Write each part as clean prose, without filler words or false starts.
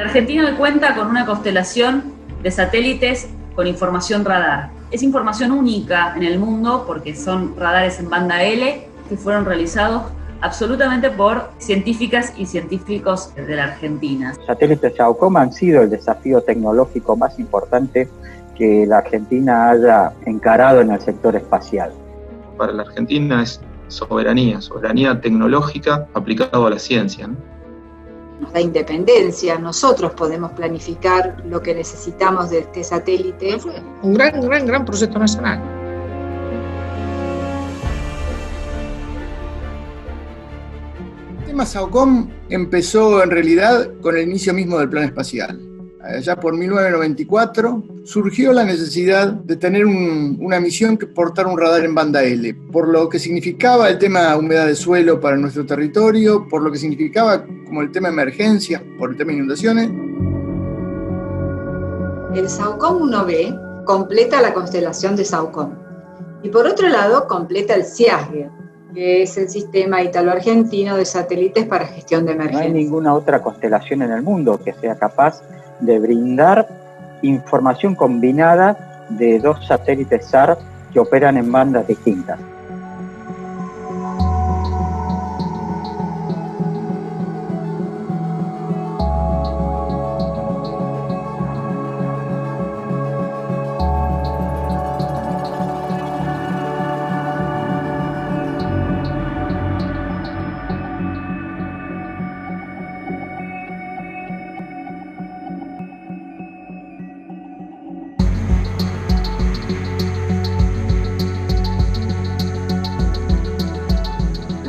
Argentina cuenta con una constelación de satélites con información radar. Es información única en el mundo porque son radares en banda L que fueron realizados absolutamente por científicas y científicos de la Argentina. Los satélites SAOCOM han sido el desafío tecnológico más importante que la Argentina haya encarado en el sector espacial. Para la Argentina es soberanía tecnológica aplicada a la ciencia, ¿no? Nos da independencia, nosotros podemos planificar lo que necesitamos de este satélite. Fue un gran proyecto nacional. El tema SAOCOM empezó en realidad con el inicio mismo del plan espacial. Allá por 1994 surgió la necesidad de tener una misión que portara un radar en banda L, por lo que significaba el tema humedad de suelo para nuestro territorio, por lo que significaba como el tema emergencia, por el tema inundaciones. El SAOCOM 1B completa la constelación de SAOCOM y por otro lado completa el SIASG, que es el Sistema Italo-Argentino de Satélites para Gestión de Emergencias. No hay ninguna otra constelación en el mundo que sea capaz de brindar información combinada de dos satélites SAR que operan en bandas distintas.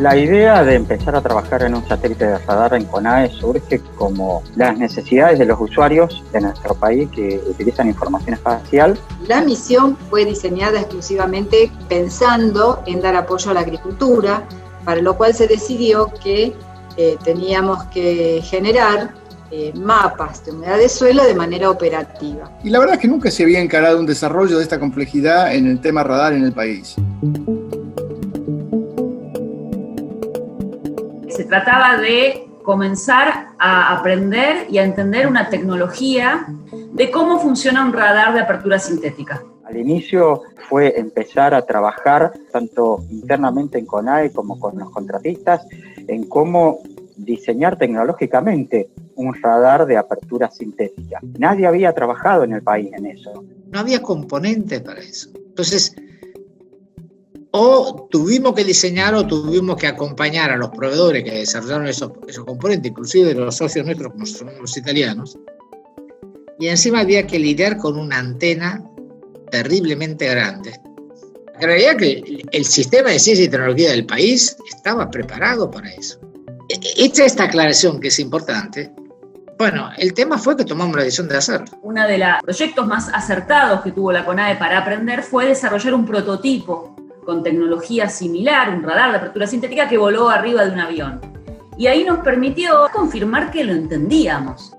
La idea de empezar a trabajar en un satélite de radar en CONAE surge como las necesidades de los usuarios de nuestro país que utilizan información espacial. La misión fue diseñada exclusivamente pensando en dar apoyo a la agricultura, para lo cual se decidió que teníamos que generar mapas de humedad de suelo de manera operativa. Y la verdad es que nunca se había encarado un desarrollo de esta complejidad en el tema radar en el país. Se trataba de comenzar a aprender y a entender una tecnología de cómo funciona un radar de apertura sintética. Al inicio fue empezar a trabajar tanto internamente en CONAE como con los contratistas en cómo diseñar tecnológicamente un radar de apertura sintética. Nadie había trabajado en el país en eso. No había componentes para eso. Entonces, o tuvimos que diseñar o tuvimos que acompañar a los proveedores que desarrollaron esos componentes, inclusive los socios nuestros como son los italianos, y encima había que lidiar con una antena terriblemente grande. En realidad que el sistema de ciencia y tecnología del país estaba preparado para eso. Hecha esta aclaración que es importante, bueno, el tema fue que tomamos la decisión de hacerlo. Uno de los proyectos más acertados que tuvo la CONAE para aprender fue desarrollar un prototipo con tecnología similar, un radar de apertura sintética que voló arriba de un avión. Y ahí nos permitió confirmar que lo entendíamos.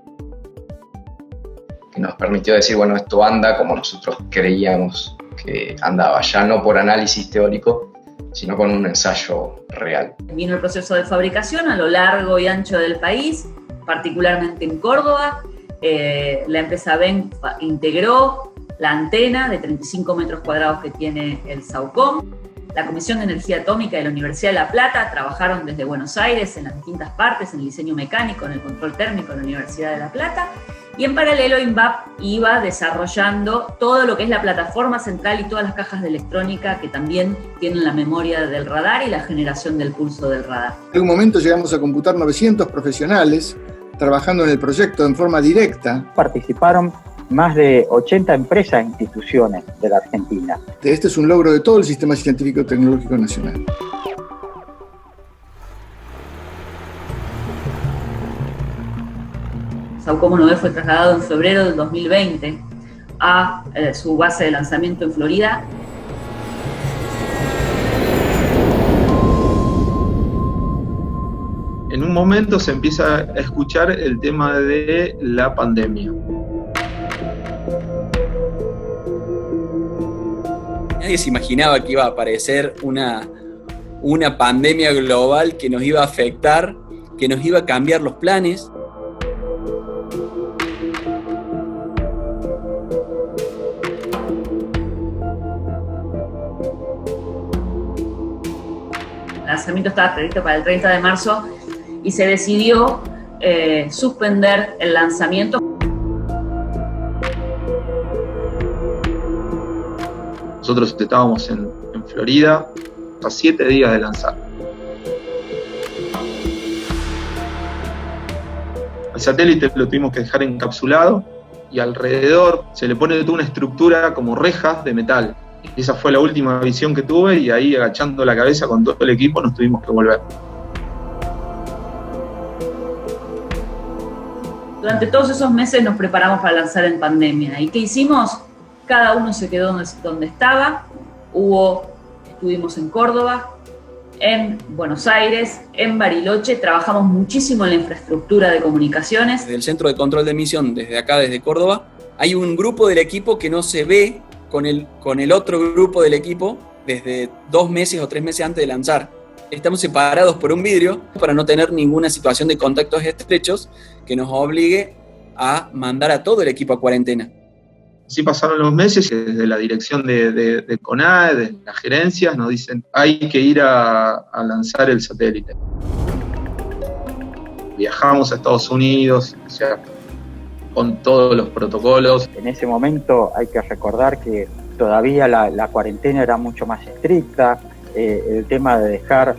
Que nos permitió decir, bueno, esto anda como nosotros creíamos que andaba, ya no por análisis teórico, sino con un ensayo real. Vino el proceso de fabricación a lo largo y ancho del país, particularmente en Córdoba. La empresa BEN integró la antena de 35 metros cuadrados que tiene el SAOCOM. La Comisión de Energía Atómica de la Universidad de La Plata trabajaron desde Buenos Aires en las distintas partes, en el diseño mecánico, en el control térmico de la Universidad de La Plata. Y en paralelo, INVAP iba desarrollando todo lo que es la plataforma central y todas las cajas de electrónica que también tienen la memoria del radar y la generación del pulso del radar. En un momento llegamos a computar 900 profesionales trabajando en el proyecto en forma directa. Participaron más de 80 empresas e instituciones de la Argentina. Este es un logro de todo el sistema científico tecnológico nacional. SAOCOM 1B fue trasladado en febrero del 2020 a su base de lanzamiento en Florida. En un momento se empieza a escuchar el tema de la pandemia. Nadie se imaginaba que iba a aparecer una pandemia global que nos iba a afectar, que nos iba a cambiar los planes. lanzamiento estaba previsto para el 30 de marzo y se decidió suspender el lanzamiento. Nosotros estábamos en Florida a 7 días de lanzar. Al satélite lo tuvimos que dejar encapsulado y alrededor se le pone toda una estructura como rejas de metal. Y esa fue la última visión que tuve y ahí agachando la cabeza con todo el equipo nos tuvimos que volver. Durante todos esos meses nos preparamos para lanzar en pandemia. ¿Y qué hicimos? Cada uno se quedó donde estaba. Estuvimos en Córdoba, en Buenos Aires, en Bariloche. Trabajamos muchísimo en la infraestructura de comunicaciones. Desde el Centro de Control de Emisión, desde acá, desde Córdoba, hay un grupo del equipo que no se ve con el otro grupo del equipo desde 2 meses o 3 meses antes de lanzar. Estamos separados por un vidrio para no tener ninguna situación de contactos estrechos que nos obligue a mandar a todo el equipo a cuarentena. Así pasaron los meses y desde la dirección de CONAE, de las gerencias, nos dicen hay que ir a lanzar el satélite. Viajamos a Estados Unidos, o sea, con todos los protocolos. En ese momento hay que recordar que todavía la cuarentena era mucho más estricta, el tema de dejar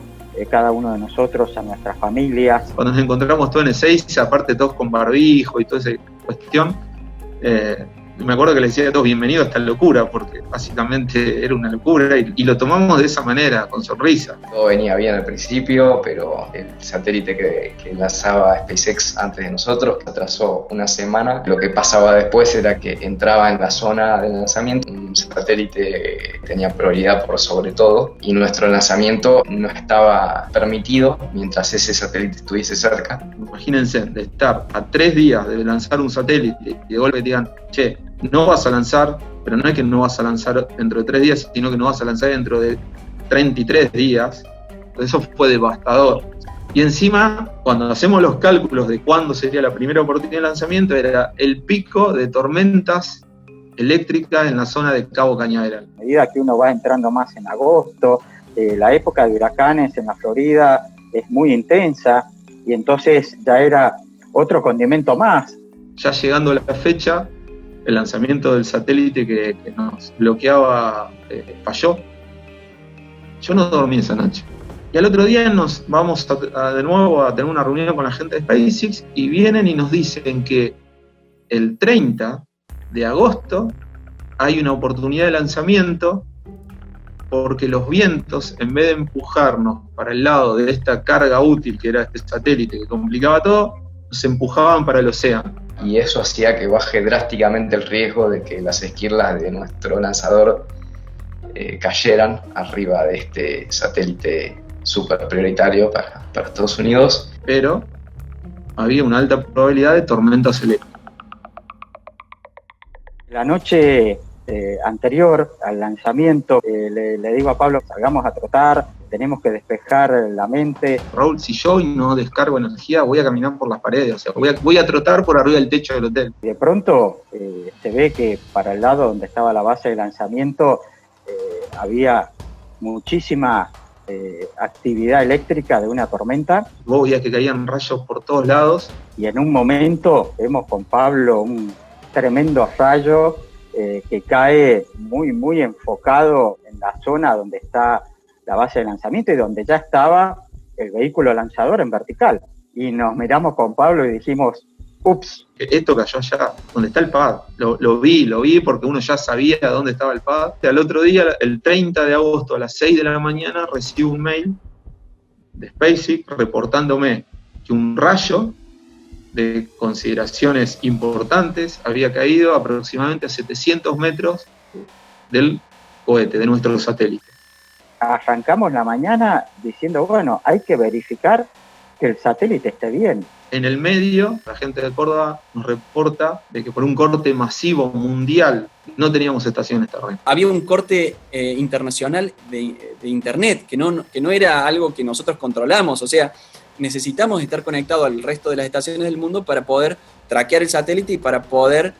cada uno de nosotros a nuestras familias. Cuando nos encontramos todos en Ezeiza, aparte todos con barbijo y toda esa cuestión, me acuerdo que le decía a todos bienvenido a esta locura, porque básicamente era una locura y lo tomamos de esa manera, con sonrisa. Todo venía bien al principio, pero el satélite que lanzaba SpaceX antes de nosotros atrasó una semana. Lo que pasaba después era que entraba en la zona de lanzamiento un satélite que tenía prioridad por sobre todo, y nuestro lanzamiento no estaba permitido mientras ese satélite estuviese cerca. Imagínense, de estar a 3 días de lanzar un satélite y de golpe te digan, che, no vas a lanzar, pero no es que no vas a lanzar dentro de 3 días, sino que no vas a lanzar dentro de 33 días. Eso fue devastador. Y encima, cuando hacemos los cálculos de cuándo sería la primera oportunidad de lanzamiento, era el pico de tormentas eléctricas en la zona de Cabo Cañaveral. A medida que uno va entrando más en agosto, la época de huracanes en la Florida es muy intensa y entonces ya era otro condimento más. Ya llegando a la fecha, el lanzamiento del satélite que nos bloqueaba falló. Yo no dormí esa noche. Y al otro día nos vamos de nuevo a tener una reunión con la gente de SpaceX y vienen y nos dicen que el 30 de agosto hay una oportunidad de lanzamiento porque los vientos, en vez de empujarnos para el lado de esta carga útil que era este satélite que complicaba todo, nos empujaban para el océano. Y eso hacía que baje drásticamente el riesgo de que las esquirlas de nuestro lanzador cayeran arriba de este satélite súper prioritario para Estados Unidos. Pero había una alta probabilidad de tormentas eléctricas. La noche anterior al lanzamiento le digo a Pablo, salgamos a trotar, tenemos que despejar la mente. Raúl, si yo hoy no descargo energía, voy a caminar por las paredes, o sea, voy a trotar por arriba del techo del hotel. Y de pronto se ve que para el lado donde estaba la base de lanzamiento había muchísima actividad eléctrica de una tormenta. Vos veías que caían rayos por todos lados. Y en un momento vemos con Pablo un tremendo rayo que cae muy, muy enfocado en la zona donde está la base de lanzamiento y donde ya estaba el vehículo lanzador en vertical. Y nos miramos con Pablo y dijimos, ups. Esto cayó allá, donde está el pad. Lo vi porque uno ya sabía dónde estaba el pad. Al otro día, el 30 de agosto a las 6 de la mañana, recibo un mail de SpaceX reportándome que un rayo de consideraciones importantes había caído aproximadamente a 700 metros del cohete, de nuestro satélite. Arrancamos la mañana diciendo, bueno, hay que verificar que el satélite esté bien. En el medio, la gente de Córdoba nos reporta de que por un corte masivo mundial no teníamos estaciones terrestres. Había un corte internacional de internet, que no era algo que nosotros controlamos, o sea, necesitamos estar conectados al resto de las estaciones del mundo para poder traquear el satélite y para poder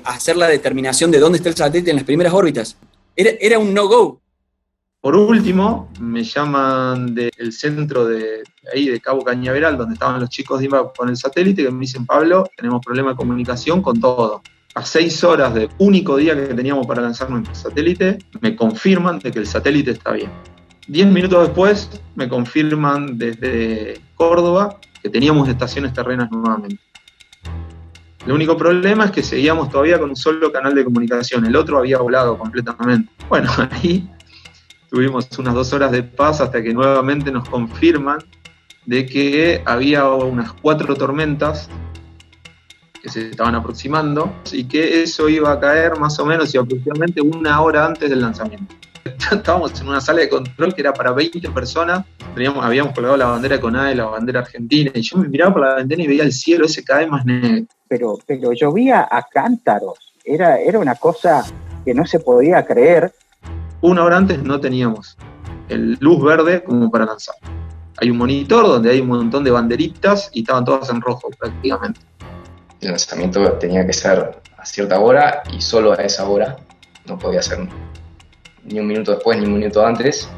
hacer la determinación de dónde está el satélite en las primeras órbitas. Era un no-go. Por último, me llaman del centro de Cabo Cañaveral, donde estaban los chicos de INVA con el satélite, que me dicen: Pablo, tenemos problema de comunicación con todo. A 6 horas del único día que teníamos para lanzar nuestro satélite, me confirman de que el satélite está bien. 10 minutos después, me confirman desde Córdoba que teníamos estaciones terrenas nuevamente. El único problema es que seguíamos todavía con un solo canal de comunicación, el otro había volado completamente. Bueno, ahí tuvimos unas 2 horas de paz hasta que nuevamente nos confirman de que había unas 4 tormentas que se estaban aproximando y que eso iba a caer más o menos y aproximadamente 1 hora antes del lanzamiento. Estábamos en una sala de control que era para 20 personas, habíamos colgado la bandera de CONAE, la bandera argentina, y yo me miraba por la ventana y veía el cielo ese cada vez más negro. Pero llovía a cántaros, era una cosa que no se podía creer. 1 hora antes no teníamos el luz verde como para lanzar. Hay un monitor donde hay un montón de banderitas y estaban todas en rojo prácticamente. El lanzamiento tenía que ser a cierta hora y solo a esa hora, no podía ser ni un minuto después ni un minuto antes.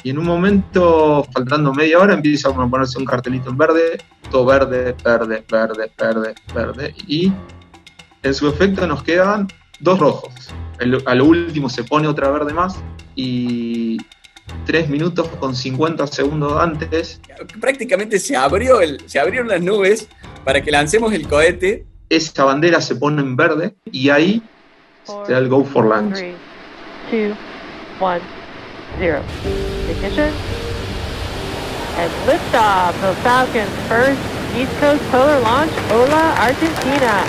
Y en un momento, faltando media hora, empieza a ponerse un cartelito en verde, todo verde, verde, verde, verde, verde, y en su efecto nos quedan 2 rojos. A lo último se pone otra verde más, y 3 minutos con 50 segundos antes, prácticamente se abrieron las nubes para que lancemos el cohete. Esa bandera se pone en verde, y ahí se da el go for launch. 3, 2, 1, 0. Ignition. And liftoff of Falcon's first East Coast Polar launch, Ola, Argentina.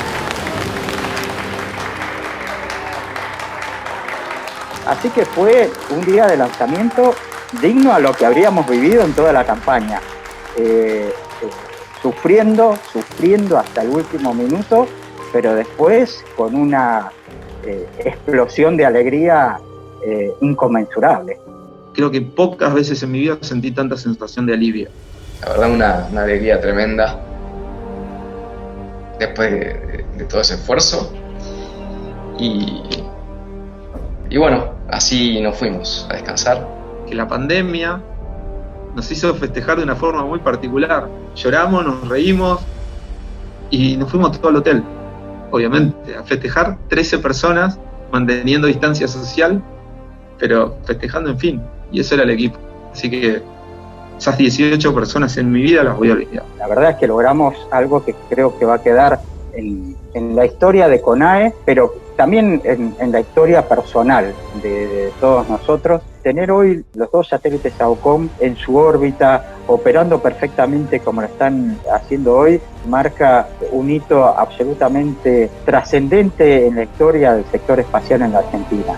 Así que fue un día de lanzamiento digno a lo que habríamos vivido en toda la campaña. Sufriendo hasta el último minuto, pero después con una explosión de alegría inconmensurable. Creo que pocas veces en mi vida sentí tanta sensación de alivio. La verdad, una alegría tremenda después de todo ese esfuerzo. Y bueno, así nos fuimos a descansar. Que la pandemia nos hizo festejar de una forma muy particular. Lloramos, nos reímos y nos fuimos todo al hotel. Obviamente, a festejar 13 personas, manteniendo distancia social, pero festejando en fin. Y eso era el equipo. Así que esas 18 personas en mi vida las voy a olvidar. La verdad es que logramos algo que creo que va a quedar en la historia de CONAE, pero también en la historia personal de todos nosotros. Tener hoy los 2 satélites AOCOM en su órbita, operando perfectamente como lo están haciendo hoy, marca un hito absolutamente trascendente en la historia del sector espacial en la Argentina.